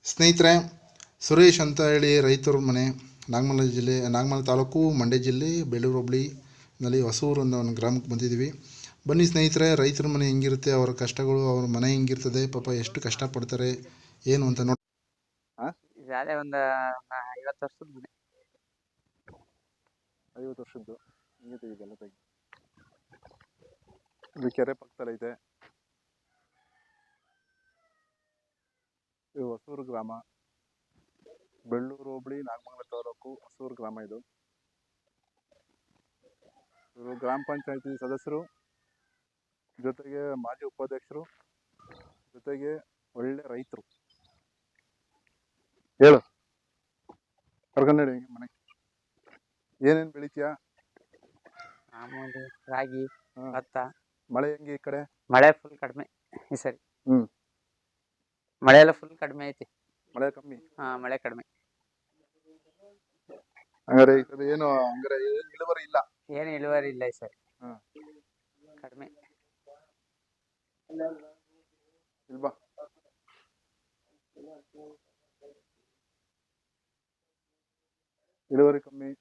ಸ್ನೇಹಿತರೆ, ಸುರೇಶ್ ಅಂತ ಹೇಳಿ ರೈತರ ಮನೆ, ನಾಗಮಂಗಲ ಜಿಲ್ಲೆ, ನಾಗಮಂಗಲ ತಾಲೂಕು, ಮಂಡ್ಯ ಜಿಲ್ಲೆ, ಬೇಲೂರು ಹೋಬಳಿನಲ್ಲಿ ಹೊಸೂರು ಅನ್ನೋ ಒಂದು ಗ್ರಾಮಕ್ಕೆ ಬಂದಿದ್ದೀವಿ. ಬನ್ನಿ ಸ್ನೇಹಿತರೆ, ರೈತರ ಮನೆ ಹೆಂಗಿರುತ್ತೆ, ಅವರ ಕಷ್ಟಗಳು, ಅವ್ರ ಮನೆ ಹೆಂಗಿರ್ತದೆ, ಪಾಪ ಎಷ್ಟು ಕಷ್ಟಪಡ್ತಾರೆ ಏನು ಅಂತ ನೋಡಿ. ಇದಾದೆ ಒಂದು 50 ವರ್ಷದ ಮನೆ. 50 ವರ್ಷದ್ದು ಹಿಂಗೆ ಇದೆಲ್ಲ ತೆಗಿ. ಇದು ಕೆರೆ ಪಕ್ಕದಲ್ಲಿ ಐತೆ. ಇದು ಹೊಸೂರು ಗ್ರಾಮ, ಬೆಳ್ಳೂರು ಹೋಬಳಿ, ನಾಗಮಂಗಲ ತಾಲೂಕು, ಹೊಸೂರು ಗ್ರಾಮ. ಇದು ಇವರು ಗ್ರಾಮ ಪಂಚಾಯತಿ ಸದಸ್ಯರು, ಜೊತೆಗೆ ಮಾಜಿ ಉಪಾಧ್ಯಕ್ಷರು, ಜೊತೆಗೆ ಒಳ್ಳೆ ರೈತರು. ಹೇಳು ಹೊರಗಡೆ ಮನೆ ಏನೇನು ಬೆಳಿತೀಯ? ಮಾಮೂಲಿ ರಾಗಿ, ಭತ್ತ. ಮಳೆ ಹೆಂಗೆ ಈ ಕಡೆ? ಮಳೆ ಫುಲ್ ಕಡಿಮೆ ಈ ಸರಿ. ಮಳೆ ಎಲ್ಲ ಫುಲ್ ಕಡಿಮೆ ಐತಿ. ಮಳೆ ಕಮ್ಮಿ? ಮಳೆ ಕಡಿಮೆ. ಹಂಗಾರೆ ಈ ಕಡೆ ಏನು ಹಂಗಾರೆ ಇಳುವರಿ ಇಲ್ಲ? ಏನು ಇಳುವರಿ ಇಲ್ಲ ಈ ಸರಿ, ಕಡಿಮೆ. ಇಲ್ವಾ? ಇಳುವರಿ ಕಮ್ಮಿ,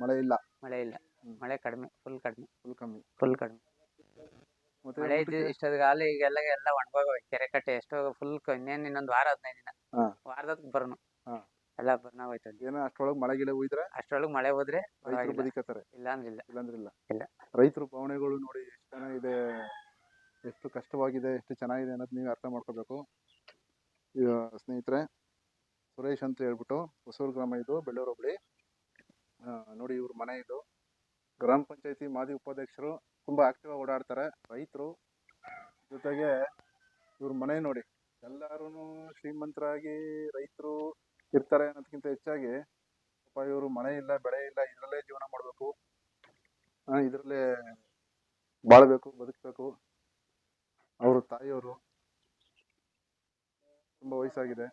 ಮಳೆ ಇಲ್ಲ. ಮಳೆ ಇಲ್ಲ, ಮಳೆ ಕಡಿಮೆ, ಫುಲ್ ಕಡಿಮೆ. ಫುಲ್ ಕಡಿಮೆ. ಮಳೆ ಇಷ್ಟೊತ್ತಿಗಾಲ ಈಗೆಲ್ಲ ಒಣಗೋಗವೆ ಕೆರೆ ಕಟ್ಟೆ. ಎಷ್ಟೋ ಫುಲ್ ಇನ್ನೇನು ಇನ್ನೊಂದು ವಾರ 15 ದಿನ, ವಾರದಾಗ ಬರೋನು ಎಲ್ಲ ಬರ್ನ ಹೋಯ್ತದೆ. ಏನೋ ಅಷ್ಟೊಳಗೆ ಮಳೆ ಗಿಡ ಹೋಯ್ದ್ರೆ, ಅಷ್ಟೊಳಗೆ ಮಳೆ ಹೋದ್ರೆ ರೈತರು ಬದುಕತ್ತಾರೆ. ಇಲ್ಲಾಂದ್ರಿಲ್ಲ. ರೈತರ ಭಾವನೆಗಳು ನೋಡಿ ಎಷ್ಟು ಚೆನ್ನಾಗಿದೆ, ಎಷ್ಟು ಕಷ್ಟವಾಗಿದೆ, ಎಷ್ಟು ಚೆನ್ನಾಗಿದೆ ಅನ್ನೋದು ನೀವು ಅರ್ಥ ಮಾಡ್ಕೋಬೇಕು. ಸ್ನೇಹಿತರೆ, ಸುರೇಶ್ ಅಂತ ಹೇಳ್ಬಿಟ್ಟು ಹೊಸೂರು ಗ್ರಾಮ, ಇದು ಬೆಳ್ಳೂರು ಹೋಬಳಿ. ನೋಡಿ ಇವ್ರ ಮನೆ ಇದು. ಗ್ರಾಮ ಪಂಚಾಯತಿ ಮಾಜಿ ಉಪಾಧ್ಯಕ್ಷರು, ತುಂಬಾ ಆಕ್ಟಿವ್ ಆಗಿ ಓಡಾಡ್ತಾರೆ. ರೈತರು, ಜೊತೆಗೆ ಇವ್ರ ಮನೆ ನೋಡಿ. ಎಲ್ಲಾರು ಶ್ರೀಮಂತರಾಗಿ ರೈತರು ಇರ್ತಾರೆ ಅನ್ನೋದಕ್ಕಿಂತ ಹೆಚ್ಚಾಗಿ ಪಾಪ ಇವರು ಮನೆ ಇಲ್ಲ, ಬೆಳೆ ಇಲ್ಲ, ಇದ್ರಲ್ಲೇ ಜೀವನ ಮಾಡ್ಬೇಕು, ಇದ್ರಲ್ಲೇ ಬಾಳ್ಬೇಕು, ಬದುಕಬೇಕು. ಅವರು ತಾಯಿಯವರು ತುಂಬಾ ವಯಸ್ಸಾಗಿದೆ.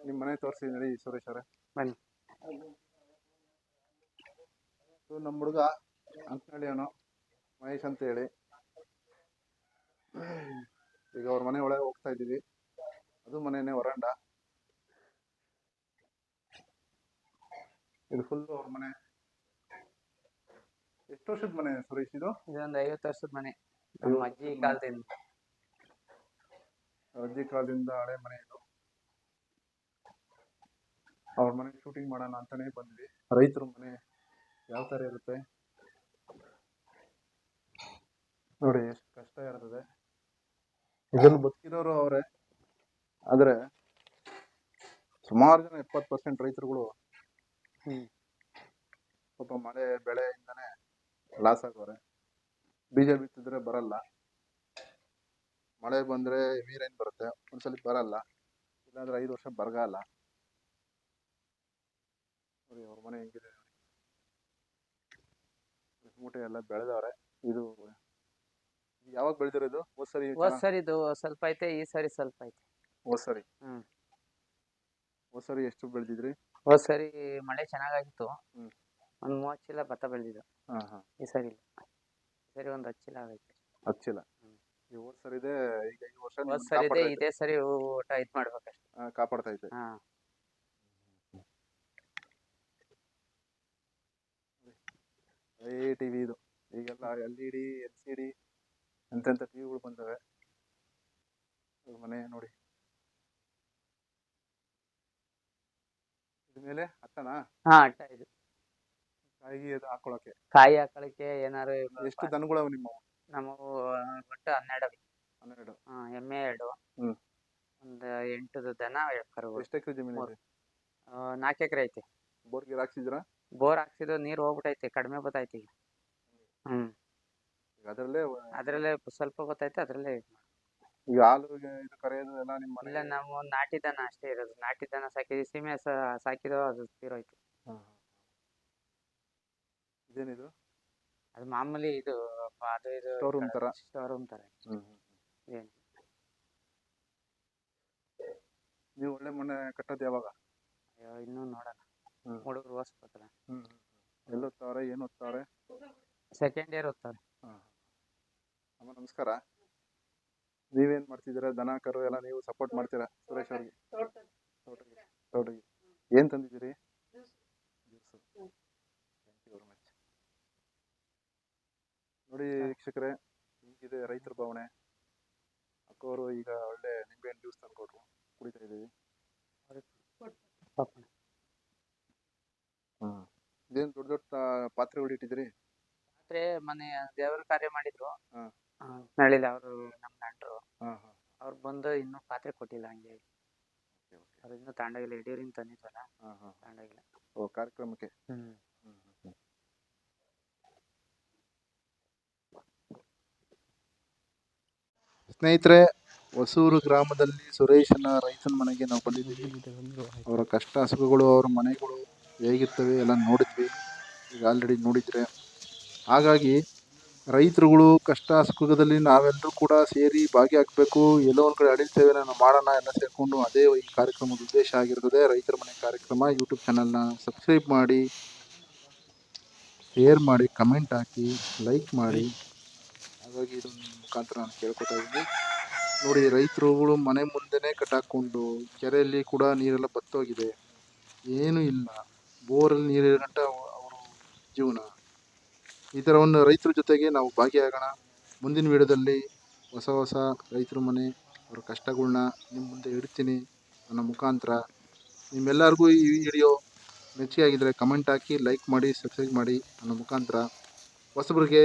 ನಿಮ್ಮ ಮನೆ ತೋರಿಸಿ ನಡಿ ಸುರೇಶ್ ಅವರೇ. ಬನ್ನಿ. ನಮ್ಮ ಹುಡುಗ ಅಂಕನಹಳ್ಳಿ ಅವನು, ಮಹೇಶ್ ಅಂತ ಹೇಳಿ. ಈಗ ಅವ್ರ ಮನೆ ಒಳಗೆ ಹೋಗ್ತಾ ಇದ್ದೀವಿ. ಅದು ಮನೆನೇ, ವರಾಂಡ. ಇದು ಫುಲ್ ಅವ್ರ ಮನೆ. ಎಷ್ಟು ವರ್ಷದ ಮನೆ ಸುರೇಶ್ ಇದು? ಇದೊಂದು 50 ವರ್ಷದ ಮನೆ. ನಮ್ಮ ಅಜ್ಜಿ ಕಾಲದಿಂದ. ಅಜ್ಜಿ ಕಾಲದಿಂದ ಹಳೆ ಮನೆ ಇದು. ಅವ್ರ ಮನೆ ಶೂಟಿಂಗ್ ಮಾಡೋಣ ಅಂತಾನೆ ಬಂದ್ವಿ. ರೈತರ ಮನೆ ಯಾವ ತರ ಇರುತ್ತೆ ನೋಡಿ, ಎಷ್ಟು ಕಷ್ಟ ಇರ್ತದೆ. ಇದನ್ನು ಬದುಕಿದವರು ಅವರೇ, ಆದ್ರೆ ಸುಮಾರು ಜನ 70% ರೈತರುಗಳು ಪಾಪ ಮಳೆ ಬೆಳೆಯಿಂದಾನೆ ಲಾಸ್ ಆಗೋರೆ. ಬೀಜ ಬಿತ್ತಿದ್ರೆ ಬರಲ್ಲ, ಮಳೆ ಬಂದ್ರೆ ಹೆವಿ ರೈನ್ ಬರುತ್ತೆ, ಒಂದ್ಸಲಿ ಬರಲ್ಲ, ಇಲ್ಲಾಂದ್ರೆ 5 ವರ್ಷ ಬರಗಾಲ. ನೋಡಿ ಅವ್ರ ಮನೆ ಹೆಂಗಿದೆ, ಮೂಟೆ ಎಲ್ಲ ಬೆಳೆದವ್ರೆ. ಇದು ಯಾವಾಗ ಬೆಳೆದಿರೋದು? ಹೋದ್ ಸರಿ ಇದು ಸ್ವಲ್ಪ ಐತೆ, ಈ ಸರಿ ಸ್ವಲ್ಪ ಐತೆ. ಹೋದ್ ಸರಿ ಎಷ್ಟು ಬೆಳೆದಿದ್ರಿ? ಹೋದ್ ಸರಿ ಮಳೆ ಚೆನ್ನಾಗಾಗಿತ್ತು, ಒಂದ್ 30 ಚೀಲ ಭತ್ತ ಬೆಳೆದಿದ್ದು. ಈ ಸರಿ ಇಲ್ಲ, ಈ ಸರಿ ಒಂದ್ 10 ಚೀಲ ಆಗೈತೆ. 10 ಚೀಲ. ಈ ಹೋದ್ ಸರಿ ಇದೆ, ಈಗ ಈ ವರ್ಷ ಹೋದ್ ಸರಿ ಇದೆ, ಇದೇ ಸರಿ ಊಟ ಇದ್ ಮಾಡ್ಬೇಕಷ್ಟೇ, ಕಾಪಾಡ್ತಾ ಐತೆ. ಟಿವಿ ಇದು, ಈಗೆಲ್ಲ LED, LCD ಎಂತೆಂತ ಟಿವಿಗಳು ಬಂದವೆ. ಮನೆ ನೋಡಿ. ಇದ್ಮೇಲೆ ಅಟ್ಟನಾ? ಅಟ್ಟ ಇದು. ಕಾಯಿ ಹಾಕೊಳಕ್ಕೆ ಏನಾರು. ಎಷ್ಟು ದನಗಳವ ನಿಮ್ಮವು? ನಮ್ಮವು ಒಟ್ಟು 12. ಎಮ್ಮೆ 2, ಒಂದು 8 ದನ, ಕರುಗಳು. ಎಷ್ಟು ಎಕರೆ ಜಮೀನು ಇದೆ? 4 ಎಕರೆ ಐತೆ. ಬೋರ್ ಗೀರ್ ಹಾಕ್ಸಿದ್ರಾ? ಬೋರ್ ಹಾಕ್ಸಿದ್ರು, ನೀರ್ ಹೋಗ್ಬಿಟ್ಟೈತೆ, ಕಡಿಮೆ ಬತ್ತೈತಿ ಈಗ. ಅದ್ರಲ್ಲೇ ಸ್ವಲ್ಪ ಬತ್ತೈತೆ, ಅದ್ರಲ್ಲೇ. ಈಗ ಹಾಲು ಇದು ಕರೆಯೋದು ಎಲ್ಲ ನಿಮ್ಮ? ಇಲ್ಲ, ನಾವು ನಾಟಿ ದನ ಅಷ್ಟೇ ಇರೋದು. ನಾಟಿ ದನ ಸಾಕಿದ್ವಿ, ಸೀಮೆ ಸಾಕಿದೋ ಅದು ತೀರೋಯ್ತು. ಇದೇನಿದು? ಅದು ಮಾಮೂಲಿ ಇದು, ಅದು ಇದು ಸ್ಟೋರ್ ರೂಮ್ ತರ. ನೀವು ಒಳ್ಳೆ ಮನೆ ಕಟ್ಟೋದು ಯಾವಾಗ? ಇನ್ನೂ ನೋಡೋಣ, ಹುಡುಗರು ಓದಿಸ್ಬೇಕಲ್ಲ. ಎಲ್ಲಿ ಓದ್ತಾವ್ರೆ, ಏನು ಓದ್ತಾವ್ರೆ? ಸೆಕೆಂಡ್ ಇಯರ್ ಓದ್ತಾರೆ. ಅಮ್ಮ ನಮಸ್ಕಾರ. ನೀವೇನ್ ಮಾಡ್ತಿದ್ದೀರಾ? ದನ ಕರು ಎಲ್ಲ ನೀವು ಸಪೋರ್ಟ್ ಮಾಡ್ತೀರಾ ಸುರೇಶ್ ಅವ್ರಿಗೆ? ತೋಟಕ್ಕೆ ಏನ್ ತಂದಿದ್ದೀರಿ? ನೋಡಿ ವೀಕ್ಷಕರೇ, ಹೀಗಿದೆ ರೈತರ ಭಾವನೆ. ಅಕ್ಕವರು ಈಗ ಒಳ್ಳೆ ನಿಂಬೆಹಣ್ಣು ಜ್ಯೂಸ್ ತಂದ್ಕೊಟ್ರು, ಕುಡಿತಾ ಇದ್ದೀವಿ. ಇದೇನು ದೊಡ್ಡ ದೊಡ್ಡ ಪಾತ್ರೆಗಳು ಇಟ್ಟಿದ್ದೀರಿ? ಪಾತ್ರೆ ಮನೆ ದೇವ್ರ ಕಾರ್ಯ ಮಾಡಿದ್ರು. ಹಾ. ನಳಿಲಿ ಅವರು ನಮ್ಮ ನೆಂಟ್ರು. ಹಾ ಹಾ. ಅವ್ರು ಬಂದು ಇನ್ನೂ ಪಾತ್ರೆ ಕೊಟ್ಟಿಲ್ಲ ಹಂಗೆ. ಅವ್ರು ಇನ್ನೂ ತಗೊಂಡೋಗಿಲ್ಲ, ಯಡಿಯೂರಿಂದ ತಂದಿದ್ವಲ್ಲ, ಹಾ ಹಾ. ತಗೊಂಡೋಗಿಲ್ಲ. ಓ, ಕಾರ್ಯಕ್ರಮಕ್ಕೆ. ಸ್ನೇಹಿತರೆ, ಹೊಸೂರು ಗ್ರಾಮದಲ್ಲಿ ಸುರೇಶನ ರೈತನ ಮನೆಗೆ ನಾವು ಬಂದಿದ್ದೀವಿ. ಅವರ ಕಷ್ಟ ಸುಖಗಳು, ಅವರ ಮನೆಗಳು ಹೇಗಿರ್ತವೆ ಎಲ್ಲ ನೋಡಿದ್ವಿ, ಈಗ ಆಲ್ರೆಡಿ ನೋಡಿದ್ರೆ. ಹಾಗಾಗಿ ರೈತರುಗಳು ಕಷ್ಟ ಸುಖದಲ್ಲಿ ನಾವೆಲ್ಲರೂ ಕೂಡ ಸೇರಿ ಭಾಗಿಯಾಗಬೇಕು. ಎಲ್ಲೋ ಒಂದು ಕಡೆ ಅಡಿಲ್ ಸೇವೆಯನ್ನು ಮಾಡೋಣ ಎಲ್ಲ ಸೇರಿಕೊಂಡು. ಅದೇ ಈ ಕಾರ್ಯಕ್ರಮದ ಉದ್ದೇಶ ಆಗಿರ್ತದೆ. ರೈತರ ಮನೆ ಕಾರ್ಯಕ್ರಮ ಯೂಟ್ಯೂಬ್ ಚಾನಲ್ನ ಸಬ್ಸ್ಕ್ರೈಬ್ ಮಾಡಿ, ಶೇರ್ ಮಾಡಿ, ಕಮೆಂಟ್ ಹಾಕಿ, ಲೈಕ್ ಮಾಡಿ. ಹಾಗಾಗಿ ಇದೊಂದು ಮುಖಾಂತರ ನಾನು ಕೇಳ್ಕೊತಾ ಇದ್ದೀನಿ. ನೋಡಿ, ರೈತರುಗಳು ಮನೆ ಮುಂದೆನೇ ಕಟ್ಟಾಕೊಂಡು, ಕೆರೆಯಲ್ಲಿ ಕೂಡ ನೀರೆಲ್ಲ ಬತ್ತೋಗಿದೆ, ಏನೂ ಇಲ್ಲ, ಬೋರಲ್ಲಿ ನೀರಿರೋ ಗಂಟ ಅವರು ಜೀವನ. ಈ ಥರ ಒಂದು ರೈತರ ಜೊತೆಗೆ ನಾವು ಭಾಗಿಯಾಗೋಣ. ಮುಂದಿನ ವಿಡಿಯೋದಲ್ಲಿ ಹೊಸ ಹೊಸ ರೈತರ ಮನೆ, ಅವ್ರ ಕಷ್ಟಗಳ್ನ ನಿಮ್ಮ ಮುಂದೆ ಇಡ್ತೀನಿ ನನ್ನ ಮುಖಾಂತರ. ನಿಮ್ಮೆಲ್ಲರಿಗೂ ಈ ವಿಡಿಯೋ ಮೆಚ್ಚುಗೆ ಆಗಿದ್ದರೆ ಕಮೆಂಟ್ ಹಾಕಿ, ಲೈಕ್ ಮಾಡಿ, ಸಬ್ಸ್ಕ್ರೈಬ್ ಮಾಡಿ ನನ್ನ ಮುಖಾಂತರ. ಹೊಸಬರಿಗೆ